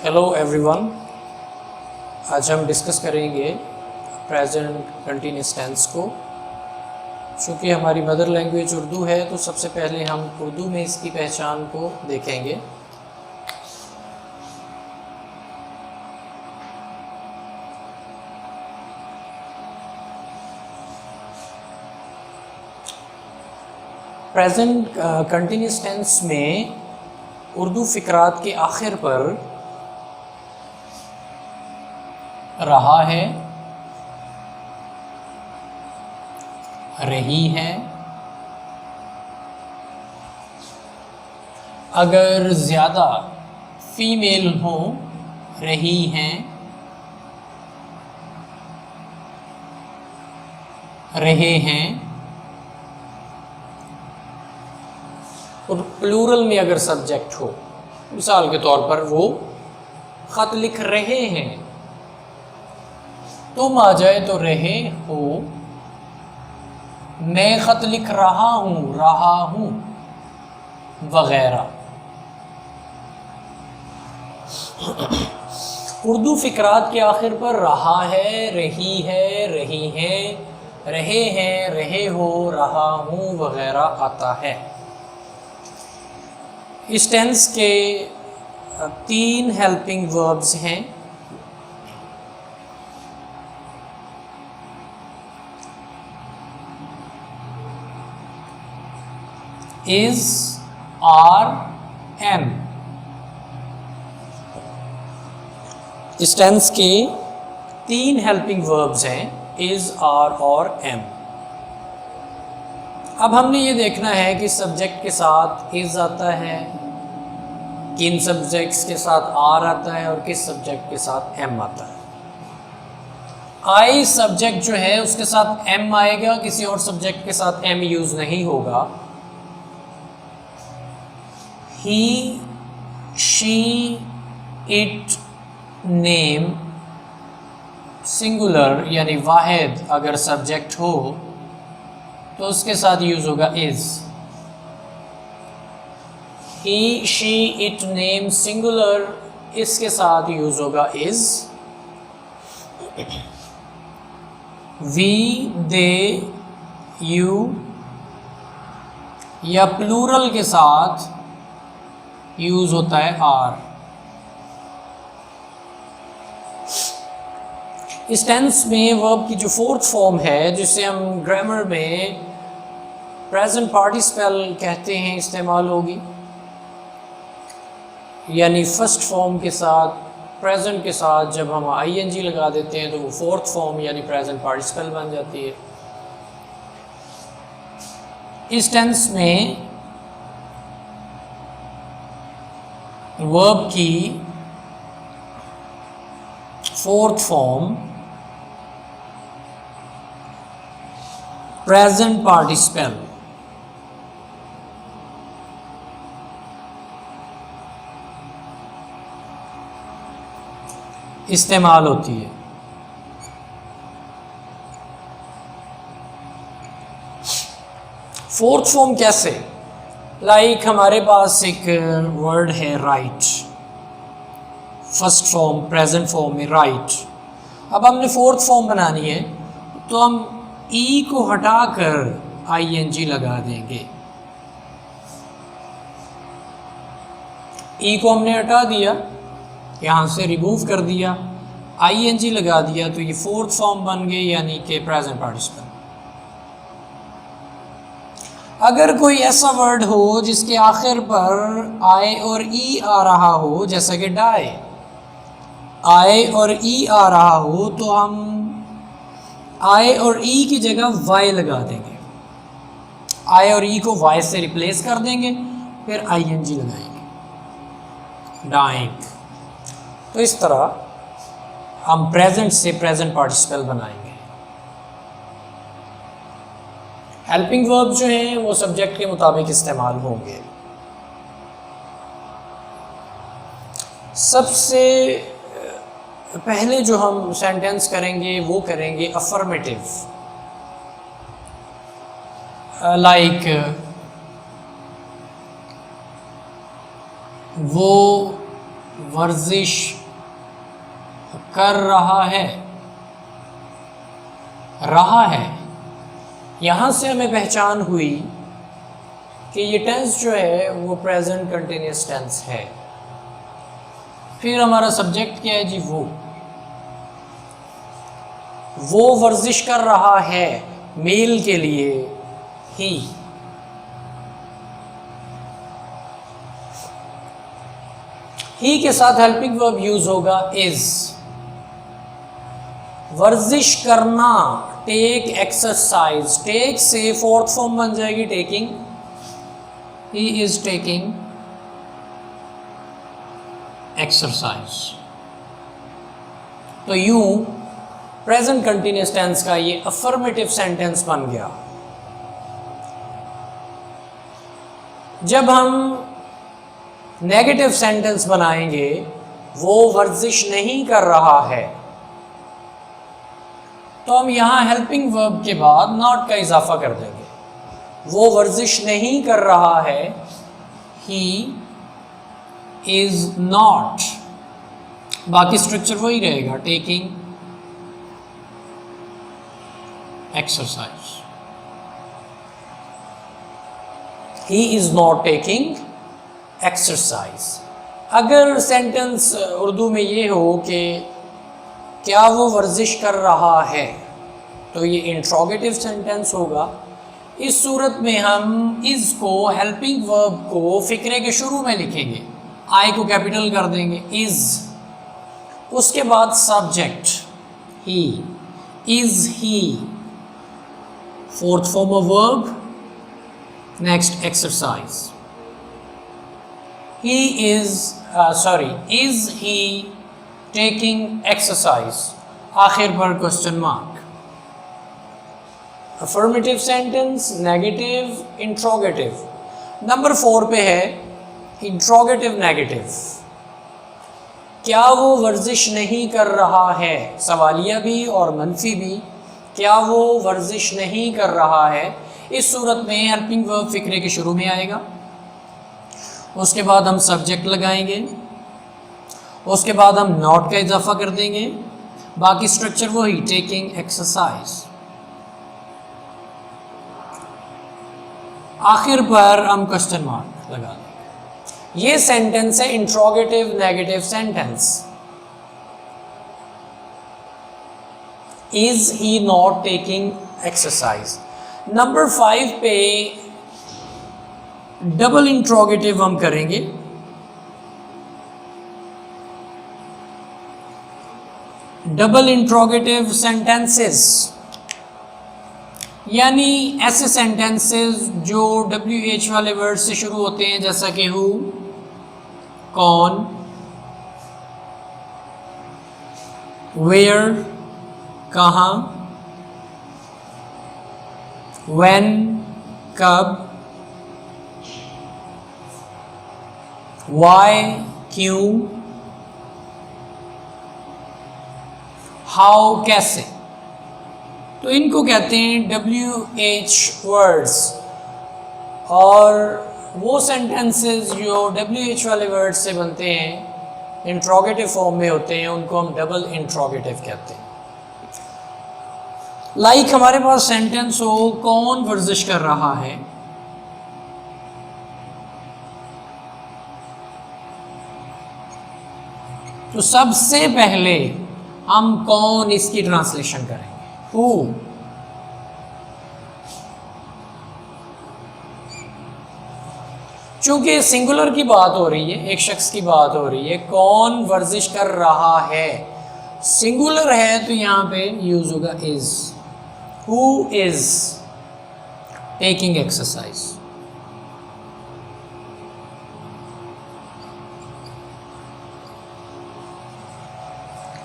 Hello everyone. आज हम discuss करेंगे प्रेजेंट कंटिन्यूस टेंस को। चूँकि हमारी मदर लैंग्वेज उर्दू है तो सबसे पहले हम उर्दू में इसकी पहचान को देखेंगे। प्रेजेंट कंटिन्यूस टेंस में उर्दू फ़िक्रात के आखिर पर रहा है, रही है, अगर ज़्यादा फीमेल हो रही हैं, रहे हैं, और प्लूरल में अगर सब्जेक्ट हो, मिसाल के तौर पर वो ख़त लिख रहे हैं, तुम आ जाए तो रहे हो, मैं ख़त लिख रहा हूँ वगैरह। उर्दू फ़िक्रात के आखिर पर रहा है, रही है, रही हैं, रहे हैं, रहे हो, रहा हूँ वगैरह आता है। इस टेंस के 3 हेल्पिंग वर्ब्स हैं। Is, are, am. इस टेंस के 3 हेल्पिंग वर्ब्स हैं, इज, आर और एम। अब हमने ये देखना है कि सब्जेक्ट के साथ इज आता है, किन सब्जेक्ट्स के साथ आर आता है और किस सब्जेक्ट के साथ एम आता है। आई सब्जेक्ट जो है उसके साथ एम आएगा, किसी और सब्जेक्ट के साथ एम यूज़ नहीं होगा। ही, शी, इट, नेम सिंगुलर यानी वाहिद अगर सब्जेक्ट हो तो उसके साथ यूज़ होगा is. He, she, it, name singular, इसके साथ यूज़ होगा इज़। वी, दे, यू या प्लूरल के साथ यूज़ होता है आर। इस टेंस में वर्ब की जो 4th फॉर्म है, जिसे हम ग्रामर में प्रेजेंट पार्टिसिपल कहते हैं, इस्तेमाल होगी। यानी फर्स्ट फॉर्म के साथ, प्रेजेंट के साथ जब हम आईएनजी लगा देते हैं तो वो 4th फॉर्म यानी प्रेजेंट पार्टिसिपल बन जाती है। इस टेंस में वर्ब की 4th फॉर्म प्रेजेंट पार्टिसिपल इस्तेमाल होती है। फोर्थ फॉर्म कैसे? लाइक हमारे पास एक वर्ड है right, first form present form में राइट। अब हमने 4th फॉर्म बनानी है तो हम ई को हटाकर आईएनजी लगा देंगे। ई को हमने हटा दिया, यहाँ से रिमूव कर दिया, आईएनजी लगा दिया तो ये 4th फॉर्म बन गई यानी कि प्रेजेंट पार्टिसिपल। अगर कोई ऐसा वर्ड हो जिसके आखिर पर आई और ई आ रहा हो, जैसा कि डाई, आई और ई आ रहा हो, तो हम आई और ई की जगह वाई लगा देंगे। आई और ई को वाई से रिप्लेस कर देंगे, फिर आईएनजी लगाएंगे, डाइंग। तो इस तरह हम प्रेजेंट से प्रेजेंट पार्टिसिपल बनाएंगे। हेल्पिंग वर्ब जो हैं वो सब्जेक्ट के मुताबिक इस्तेमाल होंगे। सबसे पहले जो हम सेंटेंस करेंगे वो करेंगे अफर्मेटिव। लाइक वो वर्जिश कर रहा है, यहाँ से हमें पहचान हुई कि ये टेंस जो है वो प्रेजेंट कंटिन्यूस टेंस है। फिर हमारा सब्जेक्ट क्या है जी? वो वर्जिश कर रहा है, मेल के लिए ही के साथ हेल्पिंग वर्ब यूज होगा इज। वर्जिश करना, टेक एक्सरसाइज, टेक से फोर्थ फॉर्म बन जाएगी taking, he is taking exercise. तो यूं प्रेजेंट कंटिन्यूस टेंस का ये अफर्मेटिव सेंटेंस बन गया। जब हम नेगेटिव सेंटेंस बनाएंगे, वो वर्जिश नहीं कर रहा है, तो हम यहां हेल्पिंग वर्ब के बाद नॉट का इजाफा कर देंगे। वो वर्जिश नहीं कर रहा है, ही इज नॉट, बाकी स्ट्रक्चर वही रहेगा, taking exercise. He is not taking exercise. अगर सेंटेंस उर्दू में ये हो कि क्या वो वर्जिश कर रहा है, तो ये इंट्रोगेटिव सेंटेंस होगा। इस सूरत में हम इज को, हेल्पिंग वर्ब को फिक्रे के शुरू में लिखेंगे, आई को कैपिटल कर देंगे, इज, उसके बाद subject he, is he, fourth form of verb, next exercise. He is is he taking exercise? आखिर पर question mark. Affirmative sentence, negative, interrogative. Number 4 पे है इंट्रोगेटिव नेगेटिव। क्या वो वर्जिश नहीं कर रहा है? सवालिया भी और मनफी भी। क्या वो वर्जिश नहीं कर रहा है? इस सूरत में हेल्पिंग वर्ब फिक्रे के शुरू में आएगा, उसके बाद हम सब्जेक्ट लगाएंगे, उसके बाद हम नॉट का इजाफा कर देंगे, बाकी स्ट्रक्चर वही, टेकिंग एक्सरसाइज। आखिर पर हम क्वेश्चन मार्क लगा देंगे। ये सेंटेंस है interrogative negative sentence. Is he not taking exercise. Number 5 पे डबल इंट्रोगेटिव हम करेंगे। डबल इंट्रोगेटिव सेंटेंसेस यानी ऐसे सेंटेंसेस जो WH वाले वर्ड से शुरू होते हैं, जैसा कि हु, कौन, वेयर, कहाँ, व्हेन, कब, वाई, क्यों, हाउ, कैसे। तो इनको कहते हैं WH वर्ड्स। और वो सेंटेंसेस जो WH वाले वर्ड से बनते हैं, इंट्रोगेटिव फॉर्म में होते हैं, उनको हम डबल इंट्रोगेटिव कहते हैं। लाइक हमारे पास सेंटेंस हो, कौन वर्जिश कर रहा है, तो सबसे पहले हम कौन इसकी ट्रांसलेशन करेंगे, हु। चूंकि सिंगुलर की बात हो रही है, एक शख्स की बात हो रही है, कौन वर्जिश कर रहा है, सिंगुलर है तो यहां पे यूज होगा is. Who is taking exercise.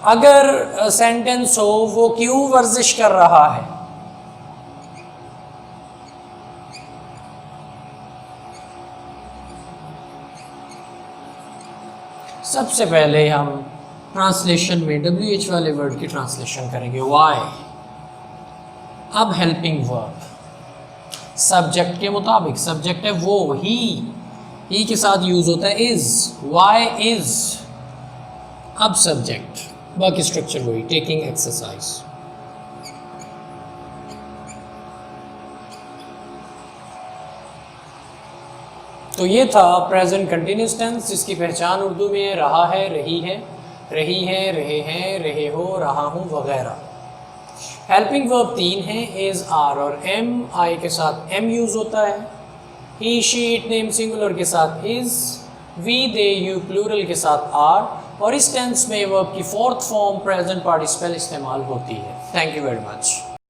अगर सेंटेंस हो, वो क्यों वर्जिश कर रहा है, सबसे पहले हम ट्रांसलेशन में WH वाले वर्ड की ट्रांसलेशन करेंगे, वाई। अब हेल्पिंग वर्ब सब्जेक्ट के मुताबिक, सब्जेक्ट है वो, ही के साथ यूज होता है इज। वाई इज अब सब्जेक्ट, बाकी स्ट्रक्चर वही, टेकिंग एक्सरसाइज। तो ये था प्रेजेंट कंटिन्यूस टेंस, जिसकी पहचान उर्दू में रहा है, रही है, रहे हैं, रहे हो, रहा हूँ वगैरह। हेल्पिंग वर्ब 3 है, इज़, आर और एम। आई के साथ एम यूज़ होता है, he, she, it, name singular के साथ is, we, they, you plural के साथ आर, और इस टेंस में वर्ब की फोर्थ फॉर्म प्रेजेंट पार्टिसिपल इस्तेमाल होती है। Thank you very much.